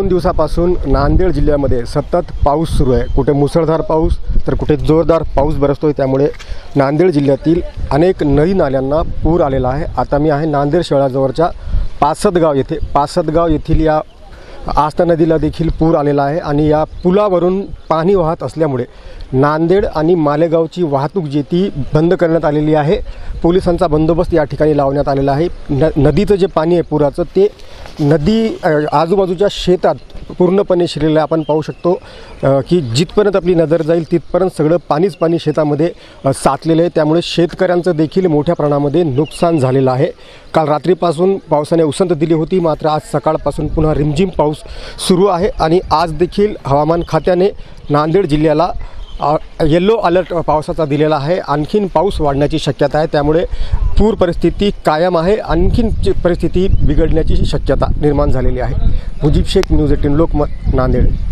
2 दिवसापासून नांदेड जिल्ह्यामध्ये सतत पाऊस सुरू आहे। कुठे मुसळधार पाऊस तर कुठे जोरदार पाऊस बरसतोय। त्यामुळे नांदेड जिल्ह्यातील अनेक नदी नाल्यांना पूर आलेला आहे। आता मी आहे नांदेड शहराजवळच्या पासदगाव येथे। पासदगाव येथील या आस्था नदीला देखील पूर आलेला आहे आणि या पुलावरून पाणी वाहत असल्यामुळे नांदेड आणि मालेगावची वाहतूक जी ती बंद करण्यात आलेली आहे। पोलिसांचा बंदोबस्त या ठिकाणी लावण्यात आलेला आहे। नदीचं जे पाणी आहे पुराचं ते नदी आजूबाजूच्या शेतात पूर्णपणे शिरलेलं आपण पाहू शकतो की जिथपर्यंत आपली नजर जाईल तिथपर्यंत सगळं पाणी शेतामध्ये साचलेलं आहे। त्यामुळे शेतकऱ्यांचं देखील मोठ्या प्रमाणामध्ये नुकसान झालेलं आहे। काल रात्रीपासून पावसाने उसंत दिली होती, मात्र आज सकाळपासून पुन्हा रिमझिम पाऊस सुरू आहे आणि आज देखील हवामान खात्याने नांदेड जिल्ह्याला येलो अलर्ट पावसाचा दिलेला आहे। आणखीन पाऊस वाढण्याची शक्यता आहे। त्यामुळे पूर परिस्थिती कायम आहे। आणखीन परिस्थिती बिघडण्याची शक्यता निर्माण झालेली आहे। मुजीब शेख, न्यूज 18 लोकमत, नांदेड।